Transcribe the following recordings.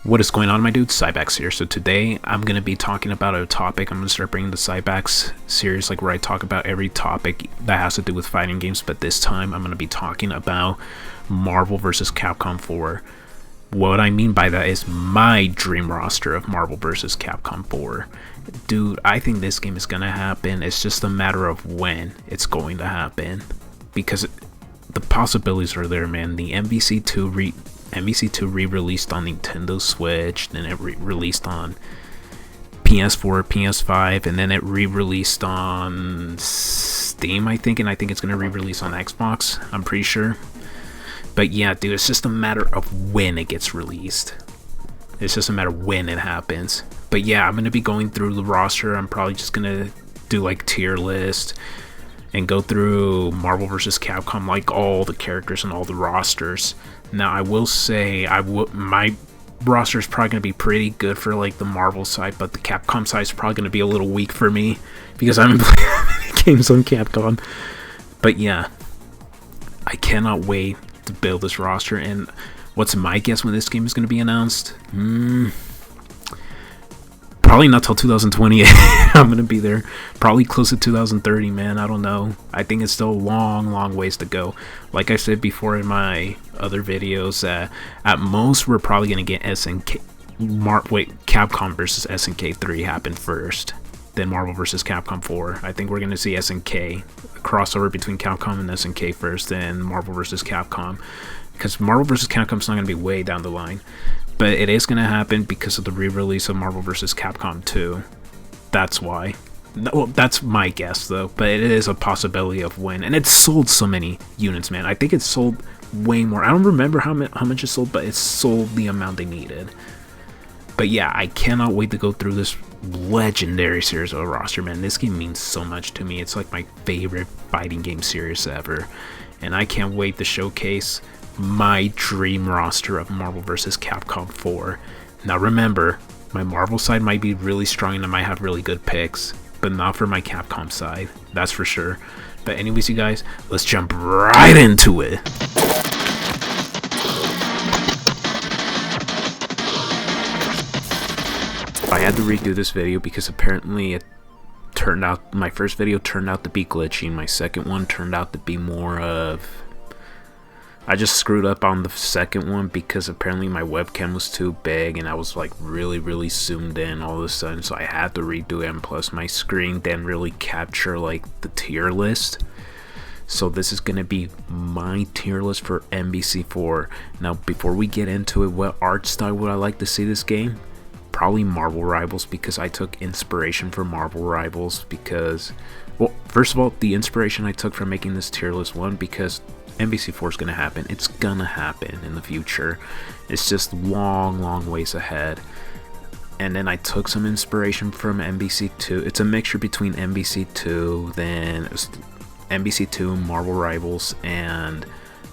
What is going on, my dudes? Cybacks here. So today I'm going to be talking about a topic. I'm going to start bringing the Cybacks series, like where I talk about every topic that has to do with fighting games, but this time I'm going to be talking about Marvel vs. Capcom 4. What I mean by that is my dream roster of Marvel vs. Capcom 4. Dude, I think this game is going to happen. It's just a matter of when it's going to happen, because the possibilities are there, man. The MVC2 re-released on Nintendo Switch, then it re-released on PS4, PS5, and then it re-released on Steam, I think, and I think it's going to re-release on Xbox, I'm pretty sure. But yeah, dude, it's just a matter of when it gets released. It's just a matter of when it happens. But yeah, I'm going to be going through the roster. I'm probably just going to do like tier list and go through Marvel vs. Capcom, like all the characters and all the rosters. Now, I will say, my roster is probably going to be pretty good for like the Marvel side, but the Capcom side is probably going to be a little weak for me because I haven't played many games on Capcom. But yeah, I cannot wait to build this roster. And what's my guess when this game is going to be announced? Probably not till 2028. I'm going to be there. Probably close to 2030, man. I don't know. I think it's still a long ways to go. Like I said before in my other videos, at most we're probably going to get Capcom versus SNK 3 happen first. Then Marvel versus Capcom 4. I think we're going to see SNK, a crossover between Capcom and SNK first, then Marvel versus Capcom. Because Marvel vs. Capcom is not going to be way down the line. But it is going to happen because of the re-release of Marvel vs. Capcom 2. That's why. Well, that's my guess, though. But it is a possibility of when. And it's sold so many units, man. I think it's sold way more. I don't remember how much it sold, but it sold the amount they needed. But yeah, I cannot wait to go through this legendary series of a roster, man. This game means so much to me. It's like my favorite fighting game series ever. And I can't wait to showcase my dream roster of Marvel vs. Capcom 4. Now remember, my Marvel side might be really strong and I might have really good picks, but not for my Capcom side, that's for sure. But anyways, you guys, let's jump right into it. I had to redo this video because apparently it turned out, my first video turned out to be glitchy, and my second one turned out to be more of, I just screwed up on the second one because apparently my webcam was too big and I was like really zoomed in all of a sudden, so I had to redo it, and plus my screen didn't really capture like the tier list. So this is going to be my tier list for MVC4. Now before we get into it, what art style would I like to see this game? Probably Marvel Rivals, because I took inspiration from Marvel Rivals because, well, first of all, the inspiration I took from making this tier list, one, because MVC4 is going to happen. It's going to happen in the future. It's just long ways ahead. And then I took some inspiration from MVC2. It's a mixture between MVC2, then MVC2, Marvel Rivals, and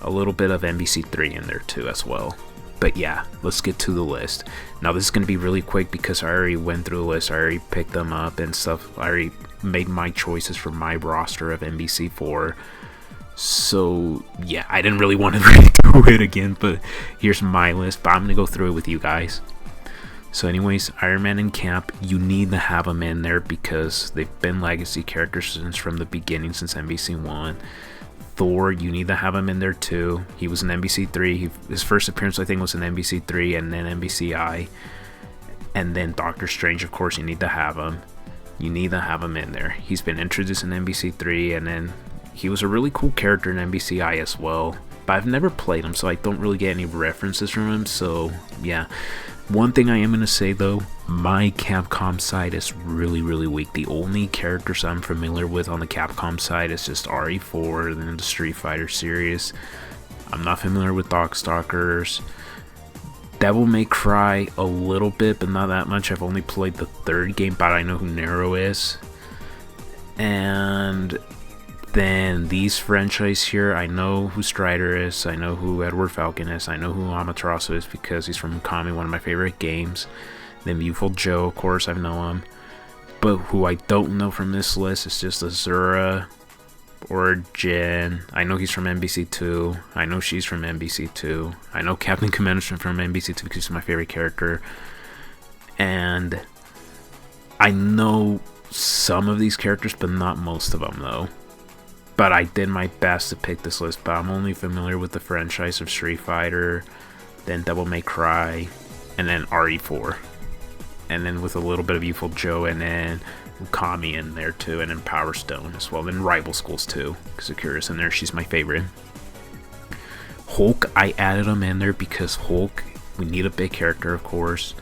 a little bit of MVC3 in there too as well. But yeah, let's get to the list. Now this is going to be really quick because I already went through the list. I already picked them up and stuff. I already made my choices for my roster of MVC4. So yeah, I didn't really want to read through it again, but here's my list, but I'm going to go through it with you guys. So anyways, Iron Man and Cap, you need to have them in there because they've been legacy characters since from the beginning, since MVC1. Thor, you need to have him in there too. He was in MVC3. His first appearance, I think, was in MVC3 and then MVCI. And then Doctor Strange, of course, you need to have him. You need to have him in there. He's been introduced in MVC3, and then he was a really cool character in MVCI as well, but I've never played him, so I don't really get any references from him, so yeah. One thing I am going to say though, my Capcom side is really weak. The only characters I'm familiar with on the Capcom side is just RE4 and then the Street Fighter series. I'm not familiar with Darkstalkers. Devil May Cry a little bit, but not that much. I've only played the third game, but I know who Nero is. And then these franchise here, I know who Strider is, I know who Edward Falcon is, I know who Amaterasu is because he's from Kami, one of my favorite games. Then Beautiful Joe, of course, I know him. But who I don't know from this list is just Azura, Origin. I know he's from NBC2. I know she's from NBC2. I know Captain Commander's from NBC2 because he's my favorite character. And I know some of these characters, but not most of them, though. But I did my best to pick this list, but I'm only familiar with the franchise of Street Fighter, then Devil May Cry, and then RE4. And then with a little bit of Youthful Joe, and then Kami in there too, and then Power Stone as well, then Rival Schools too, because Akira's in there, she's my favorite. Hulk, I added him in there because Hulk, we need a big character, of course.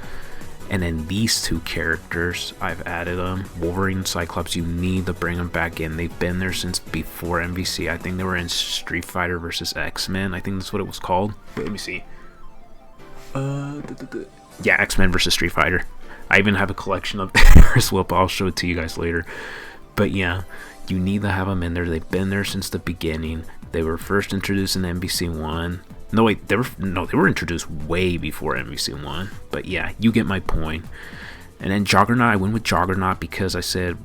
And then these two characters, I've added them. Wolverine and Cyclops, you need to bring them back in. They've been there since before MVC. I think they were in Street Fighter versus X-Men. I think that's what it was called. But let me see. Yeah, X-Men versus Street Fighter. I even have a collection of there as well, but I'll show it to you guys later. But yeah, you need to have them in there. They've been there since the beginning. They were first introduced in MVC1. No, wait, they were introduced way before MVC1. But yeah, you get my point. And then Juggernaut, I went with Juggernaut because I said,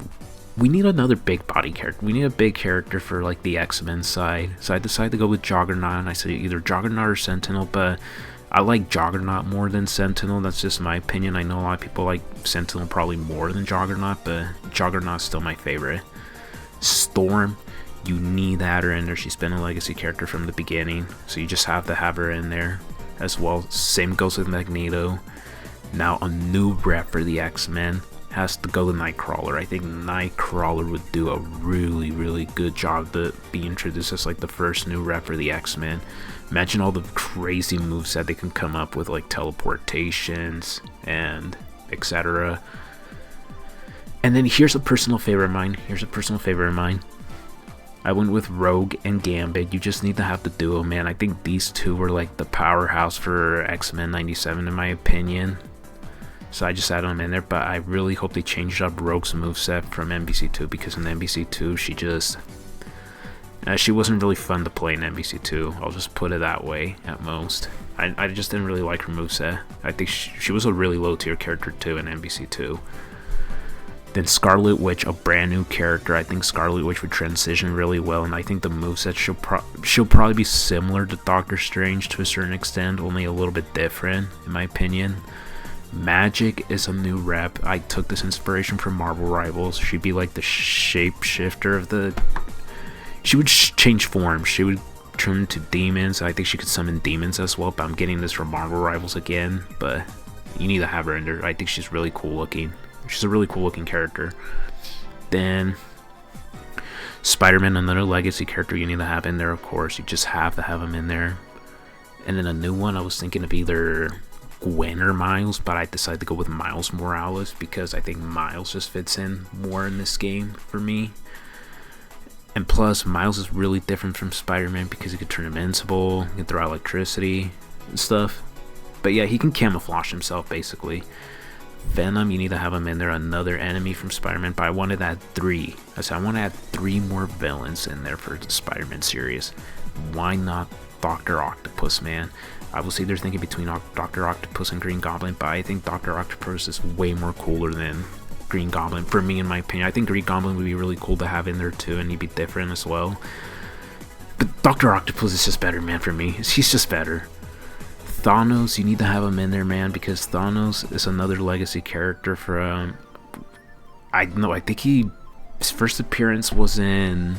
we need another big body character. We need a big character for like the X-Men side. So I decided to go with Juggernaut, and I said either Juggernaut or Sentinel, but I like Juggernaut more than Sentinel. That's just my opinion. I know a lot of people like Sentinel probably more than Juggernaut, but Juggernaut's still my favorite. Storm, you need to have her in there. She's been a legacy character from the beginning, so you just have to have her in there as well. Same goes with Magneto. Now a new rep for the X-Men has to go to Nightcrawler. I think Nightcrawler would do a really, really good job to be introduced as like the first new rep for the X-Men. Imagine all the crazy moves that they can come up with, like teleportations and etc. And then here's a personal favorite of mine. I went with Rogue and Gambit. You just need to have the duo, man. I think these two were like the powerhouse for X-Men 97 in my opinion. So I just added them in there, but I really hope they changed up Rogue's moveset from MBC2, because in MBC2 she wasn't really fun to play in MBC2. I'll just put it that way at most. I just didn't really like her moveset. I think she was a really low tier character too in MBC2. Then Scarlet Witch, a brand new character. I think Scarlet Witch would transition really well, and I think the moveset she'll probably be similar to Doctor Strange to a certain extent, only a little bit different in my opinion. Magic is a new rep. I took this inspiration from Marvel Rivals. She'd be like the shapeshifter of the... She would change form. She would turn into demons. I think she could summon demons as well, but I'm getting this from Marvel Rivals again. But you need to have her in there. I think she's really cool looking. She's a really cool looking character. Then Spider-Man, another legacy character you need to have in there, of course. You just have to have him in there. And then a new one, I was thinking of either Gwen or Miles, but I decided to go with Miles Morales because I think Miles just fits in more in this game for me. And plus, Miles is really different from Spider-Man because he could turn invincible, he can throw out electricity and stuff. But yeah, he can camouflage himself basically. Venom, you need to have him in there, another enemy from Spider-Man, but I wanted to add 3. I said I want to add 3 more villains in there for the Spider-Man series. Why not Dr. Octopus, man? I was either thinking between Dr. Octopus and Green Goblin, but I think Dr. Octopus is way more cooler than Green Goblin, for me in my opinion. I think Green Goblin would be really cool to have in there too, and he'd be different as well. But Dr. Octopus is just better, man, for me. He's just better. Thanos, you need to have him in there, man, because Thanos is another legacy character from... I think his first appearance was in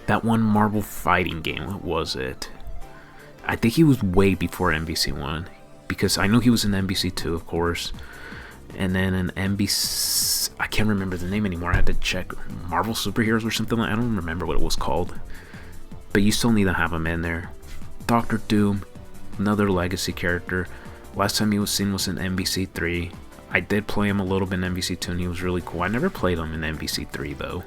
that one Marvel fighting game. What was it? I think he was way before MVC1, because I know he was in MVC2, of course. And then in MVC... I can't remember the name anymore. I had to check. Marvel Superheroes or something like... I don't remember what it was called. But you still need to have him in there. Doctor Doom, another legacy character. Last time he was seen was in MVC3. I did play him a little bit in MVC2 and he was really cool. I never played him in MVC3 though.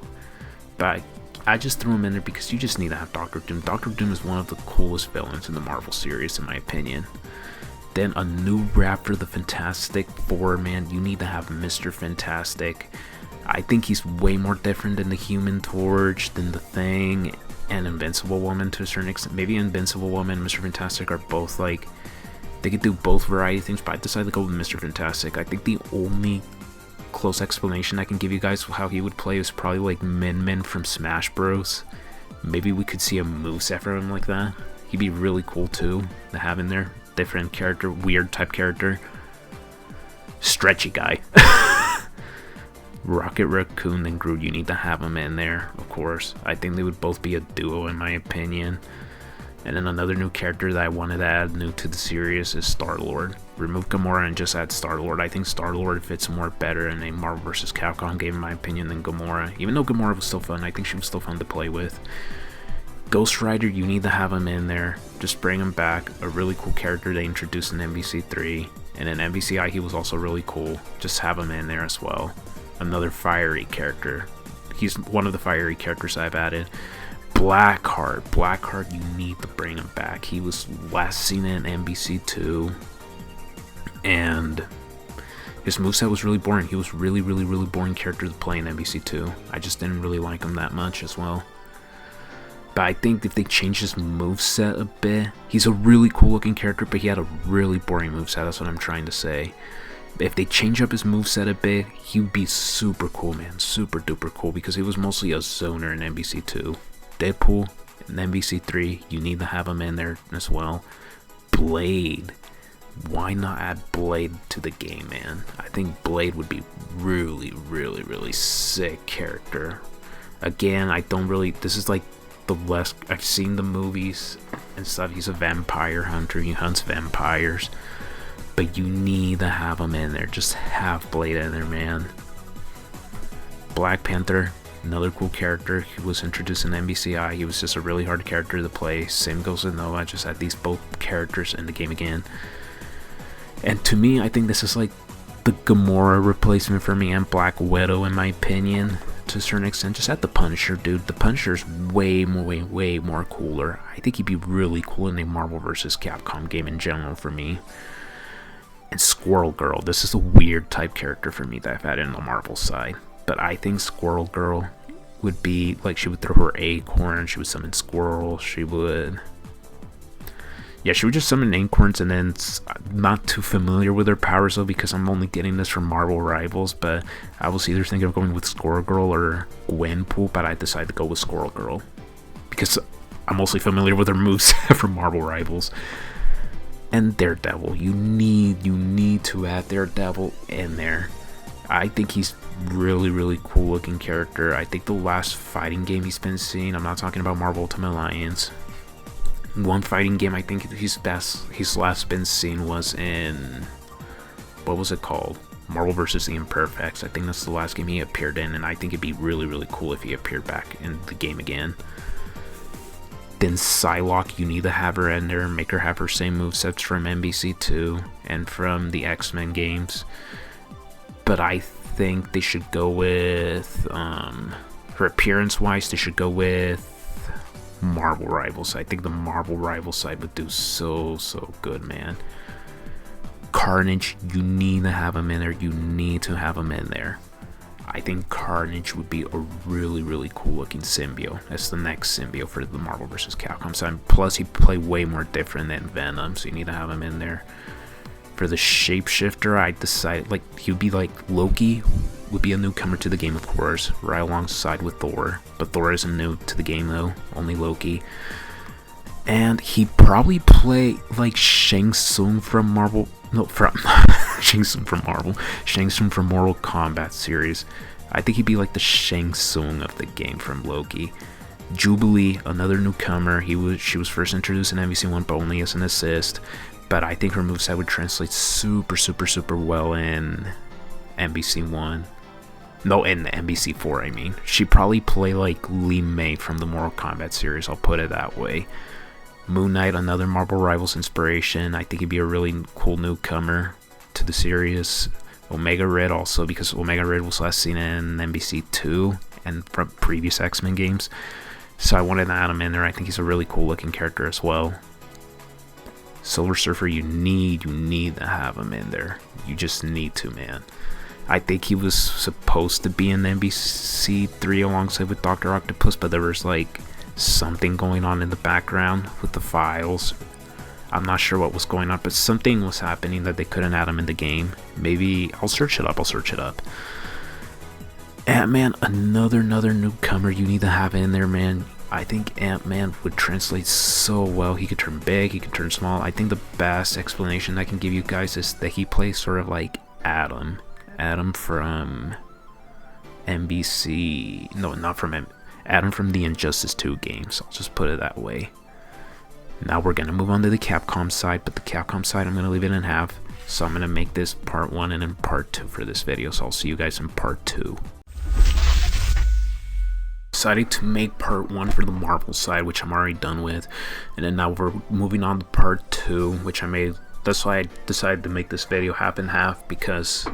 But I just threw him in there because you just need to have Doctor Doom. Doctor Doom is one of the coolest villains in the Marvel series in my opinion. Then a new rap for the Fantastic Four, man. You need to have Mr. Fantastic. I think he's way more different than the Human Torch, than the Thing, and Invincible Woman to a certain extent. Maybe Invincible Woman and Mr. Fantastic are both like... They could do both variety things, but I decided to go with Mr. Fantastic. I think the only close explanation I can give you guys how he would play is probably like Min Min from Smash Bros. Maybe we could see a moveset from him like that. He'd be really cool too to have in there. Different character, weird type character. Stretchy guy. Rocket Raccoon and Groot, you need to have them in there, of course. I think they would both be a duo in my opinion. And then another new character that I wanted to add new to the series is Star-Lord. Remove Gamora and just add Star-Lord. I think Star-Lord fits more better in a Marvel vs. Capcom game in my opinion than Gamora. Even though Gamora was still fun, I think she was still fun to play with. Ghost Rider, you need to have him in there. Just bring him back. A really cool character they introduced in MVC3. And in MVCI he was also really cool. Just have him in there as well. Another fiery character. He's one of the fiery characters I've added. Blackheart, you need to bring him back. He was last seen in MBC2, and his moveset was really boring. He was really boring character to play in MBC2. I just didn't really like him that much as well. But I think if they change his moveset a bit, he's a really cool looking character, but he had a really boring moveset. That's what I'm trying to say. If they change up his moveset a bit, he would be super cool, man. Super duper cool, because he was mostly a zoner in MBC2. Deadpool in MVC3, you need to have him in there as well. Blade, why not add Blade to the game, man? I think Blade would be really sick character. Again, this is like the less I've seen the movies and stuff. He's a vampire hunter, he hunts vampires, but you need to have him in there. Just have Blade in there, man. Black Panther, another cool character. He was introduced in MBCI. He was just a really hard character to play. Same goes with Nova. I just had these both characters in the game again. And to me, I think this is like the Gamora replacement for me and Black Widow in my opinion. To a certain extent, just add the Punisher, dude. The Punisher's way more cooler. I think he'd be really cool in a Marvel vs. Capcom game in general for me. And Squirrel Girl. This is a weird type character for me that I've had in the Marvel side. But I think Squirrel Girl would be, like, she would throw her acorn, she would summon squirrels, she would just summon acorns, and then I'm not too familiar with her powers though, because I'm only getting this from Marvel Rivals, but I was either thinking of going with Squirrel Girl or Gwenpool, but I decided to go with Squirrel Girl, because I'm mostly familiar with her moves from Marvel Rivals. And Daredevil, you need to add Daredevil in there. I think he's really cool looking character. I think the last fighting game he's been seen, I'm not talking about Marvel Ultimate Alliance, one fighting game I think his last been seen was in, what was it called? Marvel vs. the Imperfects. I think that's the last game he appeared in, and I think it'd be really cool if he appeared back in the game again. Then Psylocke, you need to have her in there, make her have her same movesets from MBC2 and from the X-Men games. But I think they should go with, for appearance wise, they should go with Marvel Rivals. I think the Marvel Rivals side would do so good, man. Carnage, you need to have him in there. You need to have him in there. I think Carnage would be a really cool looking symbiote. That's the next symbiote for the Marvel vs. Capcom side. Plus, he play way more different than Venom, so you need to have him in there. For the Shapeshifter, I decided, like, he would be like Loki would be a newcomer to the game, of course, right alongside with Thor. But Thor isn't new to the game though, only Loki. And he'd probably play like Shang Tsung from Marvel. No, from Shang Tsung from Marvel. Shang Tsung from Mortal Kombat series. I think he'd be like the Shang Tsung of the game from Loki. Jubilee, another newcomer. She was first introduced in MVC1, but only as an assist. But I think her moveset would translate super well in MVC1. No, in the MVC4, I mean. She'd probably play like Li Mei from the Mortal Kombat series, I'll put it that way. Moon Knight, another Marvel Rivals inspiration. I think he'd be a really cool newcomer to the series. Omega Red also, because Omega Red was last seen in MVC2 and from previous X-Men games. So I wanted to add him in there. I think he's a really cool looking character as well. Silver Surfer, you need to have him in there. You just need to, man. I think he was supposed to be in MBC3 alongside with Dr. Octopus, but there was like something going on in the background with the files. I'm not sure what was going on, but something was happening that they couldn't add him in the game. Maybe I'll search it up. Ant-Man, another newcomer you need to have in there, man. I think Ant-Man would translate so well. He could turn big, he could turn small. I think the best explanation I can give you guys is that he plays sort of like Adam. Adam from NBC. No, not from Adam from the Injustice 2 games. I'll just put it that way. Now we're going to move on to the Capcom side, but the Capcom side I'm going to leave it in half. So I'm going to make this part 1 and then part 2 for this video. So I'll see you guys in part 2. Decided to make part 1 for the Marvel side, which I'm already done with. And then now we're moving on to part 2, which I made. That's why I decided to make this video half and half, because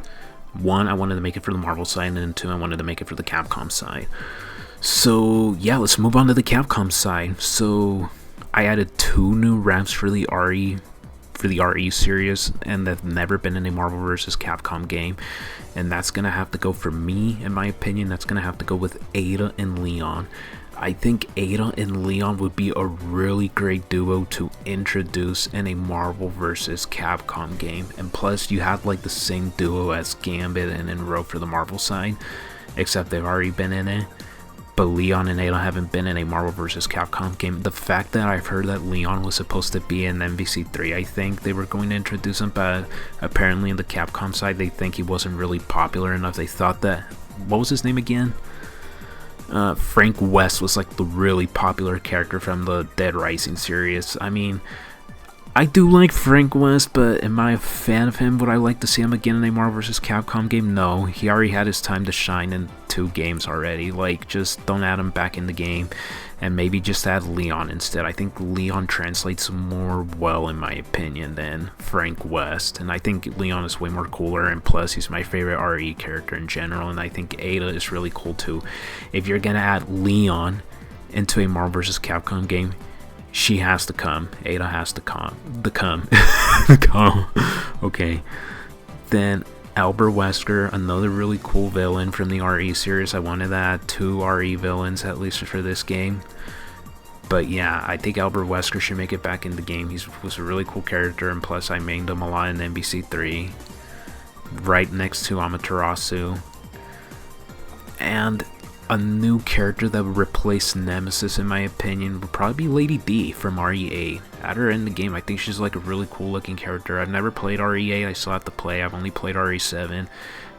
1, I wanted to make it for the Marvel side, and then 2, I wanted to make it for the Capcom side. So yeah, let's move on to the Capcom side. So I added 2 new ramps for the RE series, and they've never been in a Marvel vs. Capcom game. And that's gonna have to go, for me, in my opinion, that's gonna have to go with Ada and Leon. I think Ada and Leon would be a really great duo to introduce in a Marvel vs. Capcom game. And plus, you have like the same duo as Gambit and Rogue for the Marvel side, except they've already been in it. But Leon and Ada haven't been in a Marvel vs. Capcom game. The fact that I've heard that Leon was supposed to be in MVC3, I think they were going to introduce him, but apparently in the Capcom side, they think he wasn't really popular enough. They thought that, what was his name again? Frank West was like the really popular character from the Dead Rising series. I mean, I do like Frank West, but am I a fan of him? Would I like to see him again in a Marvel vs. Capcom game? No, he already had his time to shine in 2 games already. Like, just don't add him back in the game, and maybe just add Leon instead. I think Leon translates more well, in my opinion, than Frank West, and I think Leon is way more cooler, and plus he's my favorite RE character in general, and I think Ada is really cool too. If you're gonna add Leon into a Marvel vs. Capcom game, she has to come. Ada has to come. Okay. Then Albert Wesker, another really cool villain from the RE series. I wanted to add 2 RE villains at least for this game. But yeah, I think Albert Wesker should make it back in the game. He was a really cool character, and plus I mained him a lot in MBC3. Right next to Amaterasu. And a new character that would replace Nemesis, in my opinion, would probably be Lady D from RE8. Add her in the game. I think she's like a really cool looking character. I've never played RE8, I still have to play. I've only played RE7,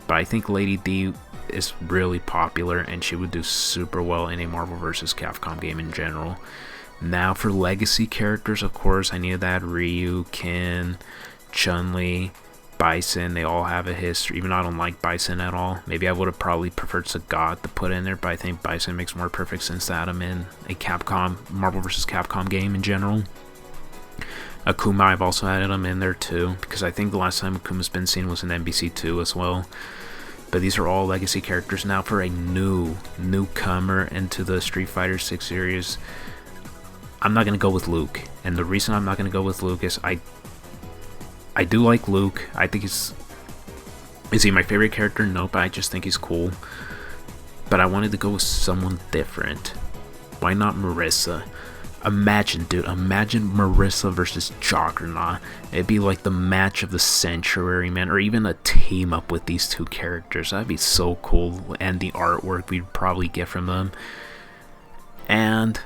but I think Lady D is really popular, and she would do super well in a Marvel vs. Capcom game in general. Now for legacy characters, of course, I needed to add Ryu, Ken, Chun-Li, Bison. They all have a history, even though I don't like Bison at all. Maybe I would have probably preferred Sagat to put in there, but I think Bison makes more perfect sense to add him in a Capcom, Marvel vs. Capcom game in general. Akuma, I've also added him in there too, because I think the last time Akuma's been seen was in MBC2 as well. But these are all legacy characters. Now for a newcomer into the Street Fighter 6 series, I'm not going to go with Luke. And the reason I'm not going to go with Luke is I do like Luke. I think is he my favorite character? No, but I just think he's cool. But I wanted to go with someone different. Why not Marissa? Imagine Marissa versus Juggernaut. It'd be like the match of the century, man. Or even a team up with these 2 characters. That'd be so cool. And the artwork we'd probably get from them. And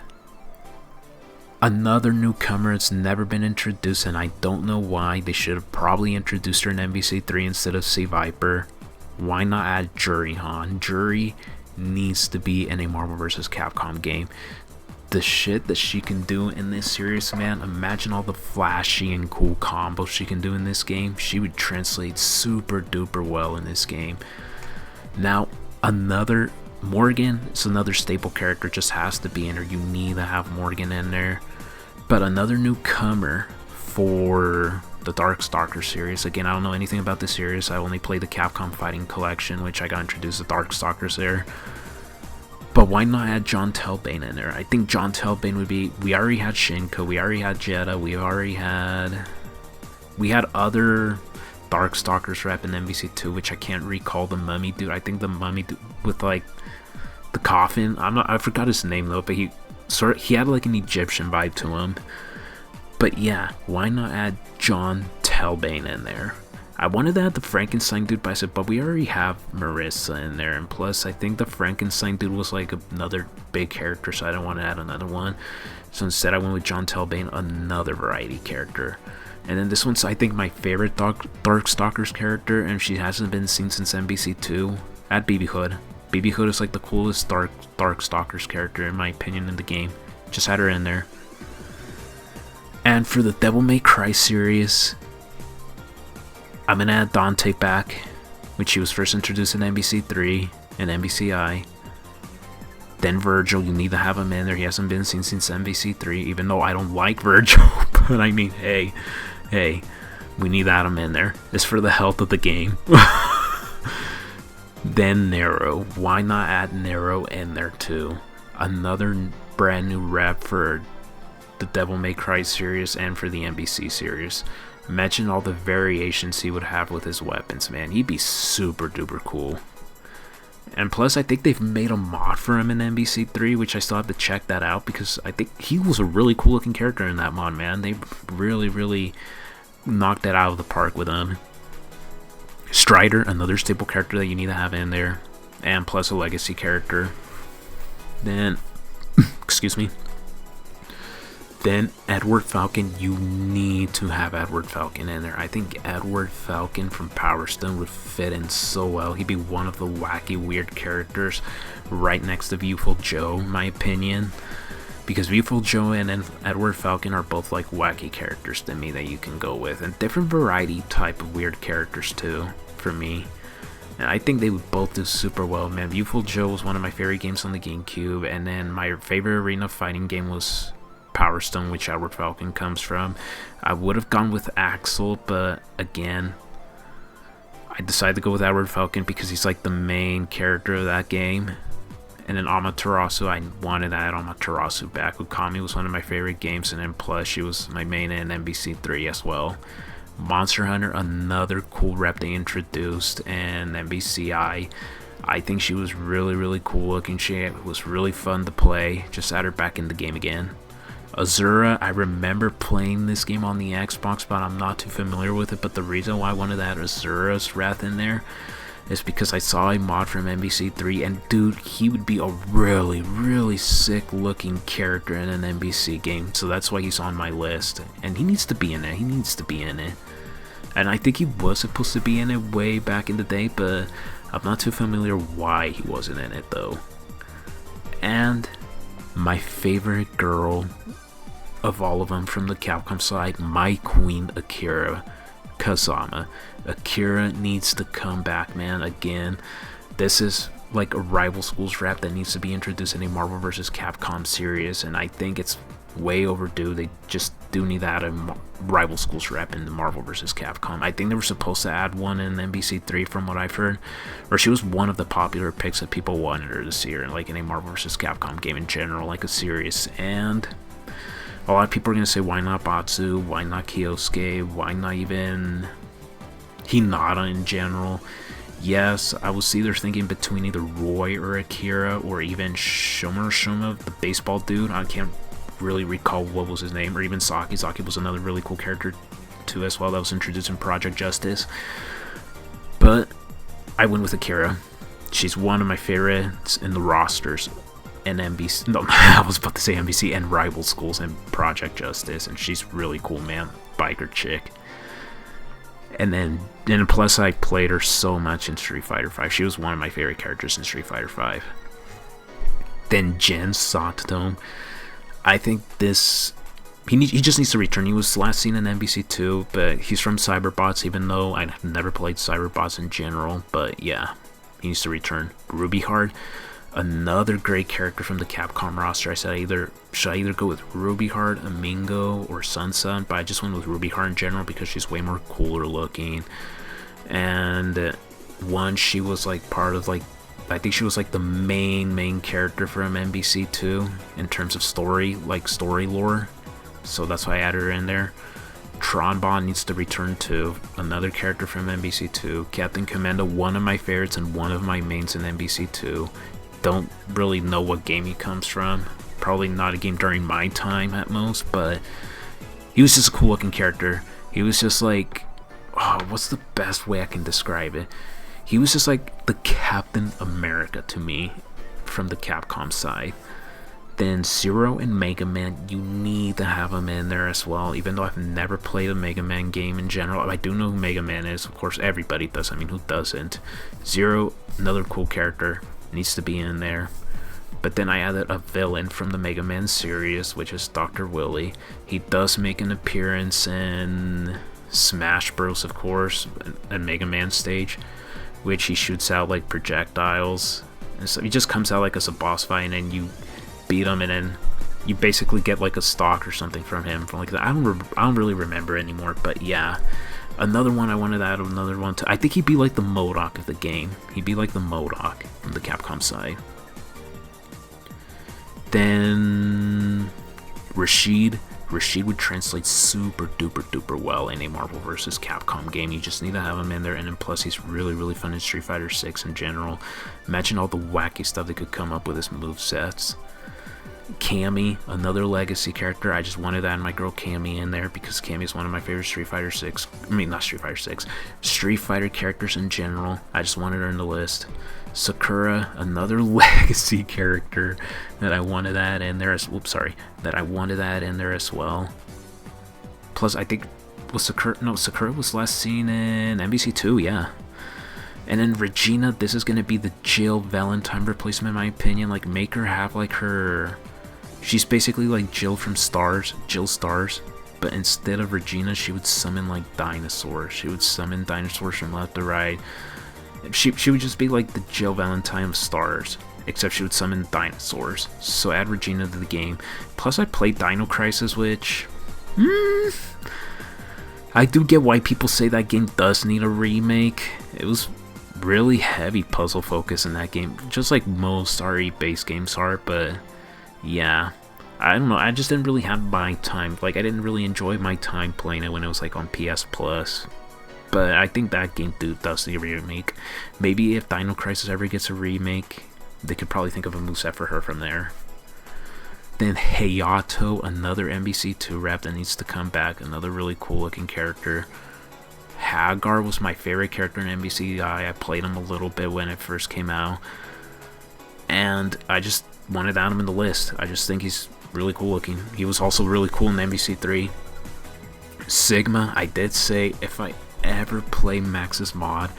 another newcomer that's never been introduced, and I don't know why. They should have probably introduced her in MVC3 instead of C Viper. Why not add Juri Han? Juri needs to be in a Marvel vs. Capcom game. The shit that she can do in this series, man, imagine all the flashy and cool combos she can do in this game. She would translate super duper well in this game. Now, another Morgan is another staple character, just has to be in there. You need to have Morgan in there. But another newcomer for the Darkstalker series. Again, I don't know anything about this series. I only played the Capcom Fighting Collection, which I got introduced to Darkstalkers there. But why not add John Telbane in there? I think John Telbane would be... We already had Shinko, we already had Jetta, we had other Darkstalkers rep in MVC2, which I can't recall the mummy dude. I think the mummy dude with like the coffin. I forgot his name though, but he had like an Egyptian vibe to him. But yeah, why not add John Telbane in there? I wanted to add the Frankenstein dude, but I said, but we already have Marissa in there, and plus I think the Frankenstein dude was like another big character, so I don't want to add another one. So instead I went with John Telbane, another variety character. And then this one's I think my favorite Darkstalkers character, and she hasn't been seen since MBC2. Add BB Hood. BB Hood is like the coolest Darkstalkers character in my opinion in the game. Just had her in there. And for the Devil May Cry series, I'm gonna add Dante back, which he was first introduced in MBC3 and MBCI. Then Virgil, you need to have him in there. He hasn't been seen since MBC3, even though I don't like Virgil. But I mean, hey, we need to add him in there. It's for the health of the game. Then Nero. Why not add Nero in there too? Another brand new rep for the Devil May Cry series and for the NBC series. Imagine all the variations he would have with his weapons, man. He'd be super duper cool. And plus, I think they've made a mod for him in NBC3, which I still have to check that out because I think he was a really cool looking character in that mod, man. They really knocked that out of the park with him. Strider, another staple character that you need to have in there, and plus a legacy character. Then, excuse me. Then Edward Falcon, you need to have Edward Falcon in there. I think Edward Falcon from Power Stone would fit in so well. He'd be one of the wacky, weird characters right next to Viewful Joe, in my opinion. Because Viewful Joe and Edward Falcon are both like wacky characters to me that you can go with. And different variety type of weird characters too, for me. And I think they would both do super well, man. Viewful Joe was one of my favorite games on the GameCube. And then my favorite arena fighting game was Power Stone, which Edward Falcon comes from. I would have gone with Axel, but again, I decided to go with Edward Falcon because he's like the main character of that game. And then Amaterasu, I wanted to add Amaterasu back. Ukami was one of my favorite games, and then plus she was my main in NBC3 as well. Monster Hunter, another cool rep they introduced, and NBCI. I think she was really cool looking. She was really fun to play. Just add her back in the game again. Azura, I remember playing this game on the Xbox, but I'm not too familiar with it. But the reason why I wanted to add Azura's Wrath in there is because I saw a mod from NBC3, and dude, he would be a really sick looking character in an NBC game. So that's why he's on my list, and he needs to be in it. And I think he was supposed to be in it way back in the day, but I'm not too familiar why he wasn't in it though. And my favorite girl of all of them from the Capcom side, my queen Akira Kazama. Akira needs to come back, man. Again, this is like a Rival Schools rap that needs to be introduced in a Marvel vs. Capcom series, and I think it's way overdue. They just do need to add a Rival Schools rap in the Marvel vs. Capcom. I think they were supposed to add one in NBC3 from what I've heard, or she was one of the popular picks that people wanted her to see her like in a Marvel vs. Capcom game in general, like a series. And a lot of people are going to say, why not Batsu? Why not Kyosuke? Why not even Hinata in general? Yes, I was either thinking between either Roy or Akira, or even Shoma, the baseball dude. I can't really recall what was his name, or even Saki. Saki was another really cool character too as well that was introduced in Project Justice. But I went with Akira. She's one of my favorites in the rosters. And NBC, no, I was about to say NBC and Rival Schools and Project Justice, and she's really cool, man. Biker chick. And plus I played her so much in Street Fighter V. She was one of my favorite characters in Street Fighter V. Then Jin Sato. I think he just needs to return. He was last seen in NBC2, but he's from Cyberbots, even though I've never played Cyberbots in general. But yeah, he needs to return. Ruby Heart, another great character from the Capcom roster. I said should I either go with Ruby Heart, Amingo, or Sunsun, but I just went with Ruby Heart in general because she's way more cooler looking. And she was like part of I think she was like the main character from NBC2 in terms of story lore. So that's why I added her in there. Tronbon needs to return too, another character from NBC2. Captain Commando, one of my favorites and one of my mains in NBC2. Don't really know what game he comes from. Probably not a game during my time at most, but he was just a cool looking character. He was just like oh, what's the best way I can describe it? He was just like the Captain America to me from the Capcom side. Then Zero and Mega Man, you need to have them in there as well. Even though I've never played a Mega Man game in general, I do know who Mega Man is. Of course, everybody does. I mean, who doesn't? Zero, another cool character, needs to be in there. But then I added a villain from the Mega Man series, which is Dr. Willy. He does make an appearance in Smash Bros, of course, a Mega Man stage, which he shoots out like projectiles. And so he just comes out like as a boss fight, and then you beat him, and then you basically get like a stock or something from him. From like that, I don't really remember anymore. But yeah, another one I wanted to add. Another one to. I think he'd be like the MODOK of the game. He'd be like the MODOK from the Capcom side. Then Rashid would translate super duper well in a Marvel vs. Capcom game. You just need to have him in there, and then plus he's really fun in Street Fighter 6 in general. Imagine all the wacky stuff they could come up with his movesets. Cammy, another legacy character. I just wanted that and my girl Cammy in there because Cammy is one of my favorite Street Fighter characters in general. I just wanted her in the list. Sakura, another legacy character that I wanted that in there as well. Plus, I think Sakura was last seen in MBC2, yeah. And then Regina, this is gonna be the Jill Valentine replacement, in my opinion. Like, make her have like her. She's basically like Jill Stars, but instead of Regina, she would summon like dinosaurs. She would summon dinosaurs from left to right. She would just be like the Jill Valentine of Stars, except she would summon dinosaurs. So add Regina to the game. Plus, I played Dino Crisis, which I do get why people say that game does need a remake. It was really heavy puzzle focus in that game, just like most RE-based games are, but yeah, I don't know, I just didn't really have my time. Like, I didn't really enjoy my time playing it when it was like on PS Plus. But I think that game does need a remake. Maybe if Dino Crisis ever gets a remake, they could probably think of a moveset for her from there. Then Hayato, another MBC2 rep that needs to come back, another really cool looking character. Hagar was my favorite character in MBCI. I played him a little bit when it first came out, and I just wanted to add him in the list. I just think he's really cool looking. He was also really cool in MBC3. Sigma, I did say if I ever play Max's mod,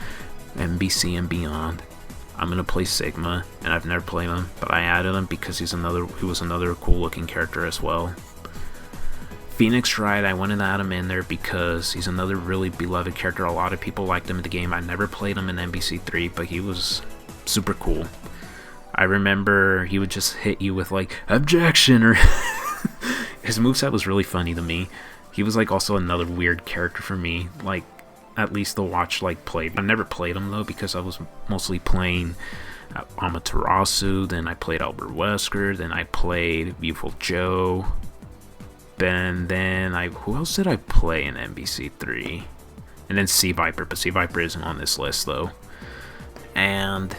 MBC and beyond, I'm gonna play Sigma, and I've never played him, but I added him because he was another cool looking character as well. Phoenix Wright, I wanted to add him in there because he's another really beloved character. A lot of people liked him in the game. I never played him in MBC3, but he was super cool. I remember he would just hit you with like, objection, or his moveset was really funny to me. He was like also another weird character for me, like at least to watch like play. I never played him though because I was mostly playing Amaterasu, then I played Albert Wesker, then I played Beautiful Joe. Then who else did I play in MBC3? And then Sea Viper, but Sea Viper isn't on this list though. And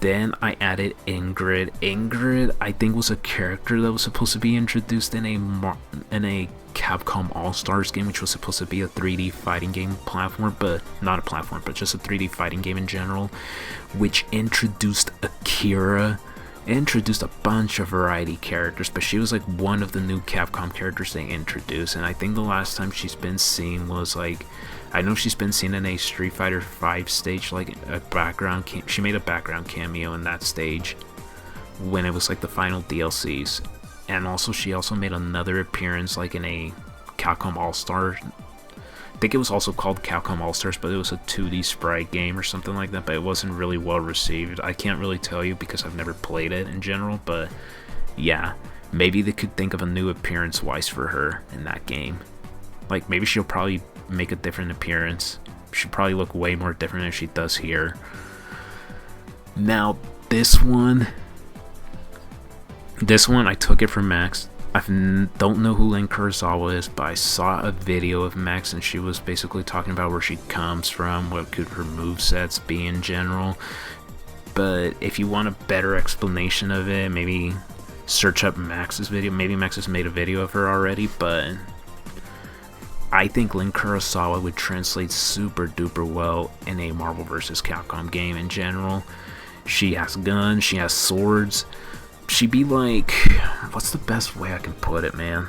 then I added Ingrid. Ingrid, I think, was a character that was supposed to be introduced in a Capcom All-Stars game, which was supposed to be a 3D fighting game platform, but not a platform, but just a 3D fighting game in general, which introduced Akira. It introduced a bunch of variety characters, but she was like one of the new Capcom characters they introduced, and I think the last time she's been seen was like, I know she's been seen in a Street Fighter 5 stage, like a background, she made a background cameo in that stage when it was like the final DLCs, and also she also made another appearance like in a Capcom All-Star. I think it was also called Capcom All-Stars, but it was a 2D sprite game or something like that, but it wasn't really well received. I can't really tell you because I've never played it in general, but yeah, maybe they could think of a new appearance-wise for her in that game. Like, maybe she'll probably make a different appearance. She'll probably look way more different than she does here. Now, this one I took it from Max. I don't know who Lin Kurosawa is, but I saw a video of Max and she was basically talking about where she comes from, what could her movesets be in general. But if you want a better explanation of it, maybe search up Max's video. Maybe Max has made a video of her already, but I think Lin Kurosawa would translate super duper well in a Marvel vs. Capcom game in general. She has guns, she has swords. She'd be like, what's the best way I can put it, man?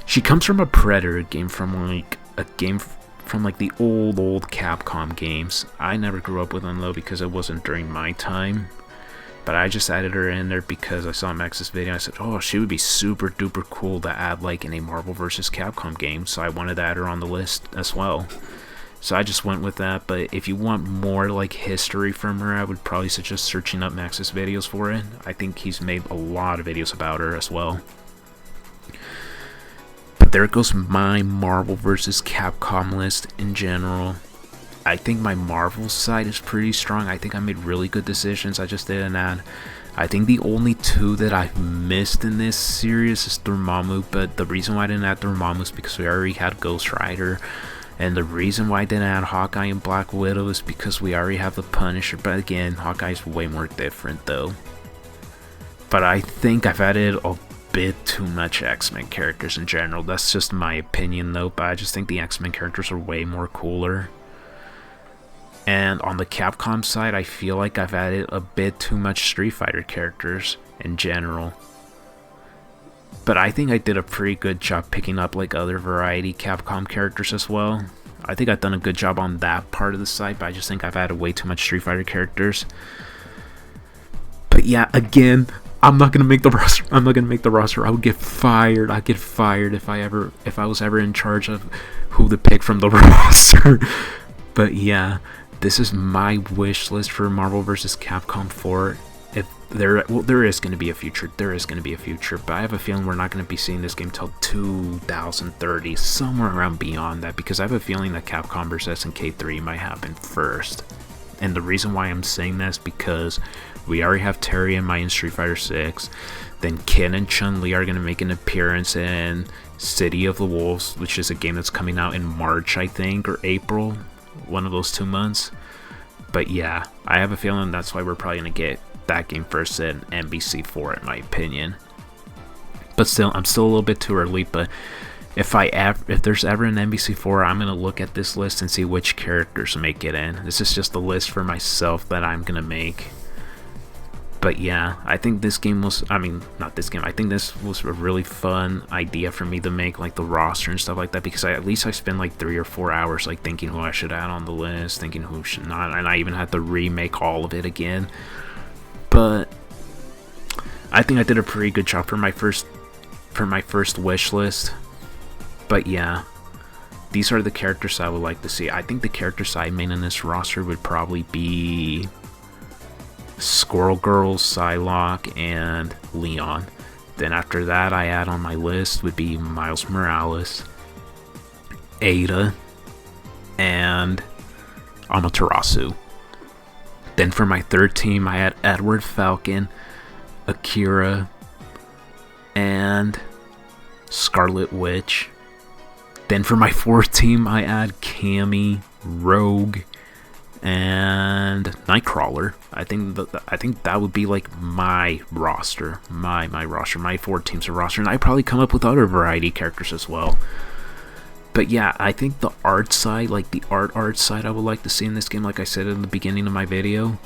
She comes from a Predator game from like the old Capcom games. I never grew up with them though because it wasn't during my time. But I just added her in there because I saw Max's video. I said, oh, she would be super duper cool to add like in a Marvel vs. Capcom game. So I wanted to add her on the list as well. So I just went with that. But if you want more like history from her, I would probably suggest searching up Max's videos for it. I think he's made a lot of videos about her as well. But there goes my Marvel vs. Capcom list in general. I think my Marvel side is pretty strong. I think I made really good decisions. I just didn't add. I think the only two that I've missed in this series is Dormammu, but the reason why I didn't add Dormammu is because we already had Ghost Rider. And the reason why I didn't add Hawkeye and Black Widow is because we already have the Punisher. But again, Hawkeye's way more different though. But I think I've added a bit too much X-Men characters in general. That's just my opinion though, but I just think the X-Men characters are way more cooler. And on the Capcom side, I feel like I've added a bit too much Street Fighter characters in general. But I think I did a pretty good job picking up like other variety Capcom characters as well. I think I've done a good job on that part of the site, but I just think I've added way too much Street Fighter characters. But yeah, again, I'm not gonna make the roster. I'm not gonna make the roster. I would get fired. I'd get fired if I was ever in charge of who to pick from the roster. But yeah, this is my wish list for Marvel vs. Capcom 4. If there is going to be a future. There is going to be a future, but I have a feeling we're not going to be seeing this game till 2030, somewhere around beyond that, because I have a feeling that Capcom vs. SNK 3 might happen first. And the reason why I'm saying that is because we already have Terry and Mai in Street Fighter 6. Then Ken and Chun-Li are going to make an appearance in City of the Wolves, which is a game that's coming out in March, I think, or April. One of those 2 months. But yeah, I have a feeling that's why we're probably going to get that game first in MBC4 in my opinion. But still, I'm still a little bit too early, but if there's ever an MBC4, I'm going to look at this list and see which characters make it in. This is just a list for myself that I'm going to make. But yeah, I think this game was, I think this was a really fun idea for me to make, like the roster and stuff like that, because at least I spent like 3 or 4 hours like thinking who I should add on the list, thinking who should not, and I even had to remake all of it again. But I think I did a pretty good job for my first wish list. But yeah, these are the characters I would like to see. I think the characters I made in this roster would probably be Squirrel Girl, Psylocke, and Leon. Then after that, I add on my list would be Miles Morales, Ada, and Amaterasu. Then for my third team, I add Edward Falcon, Akira, and Scarlet Witch. Then for my fourth team, I add Cammy, Rogue, and Nightcrawler. I think that would be like my roster, my roster, my 4 teams of roster, and I probably come up with other variety characters as well. But yeah, I think the art side, like the art side, I would like to see in this game. Like I said in the beginning of my video,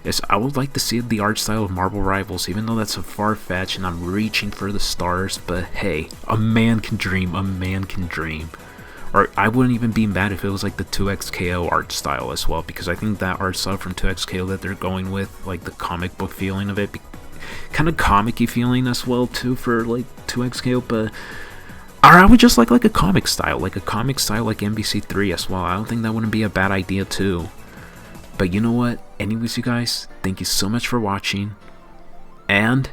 is I would like to see the art style of Marvel Rivals, even though that's a far-fetched and I'm reaching for the stars. But hey, a man can dream. A man can dream. Or I wouldn't even be mad if it was like the 2XKO art style as well, because I think that art style from 2XKO that they're going with, like the comic book feeling of it, kind of comic-y feeling as well too for like 2XKO, but or I would just like a comic style like MBC3 as well. I don't think that wouldn't be a bad idea too. But you know what? Anyways, you guys, thank you so much for watching, and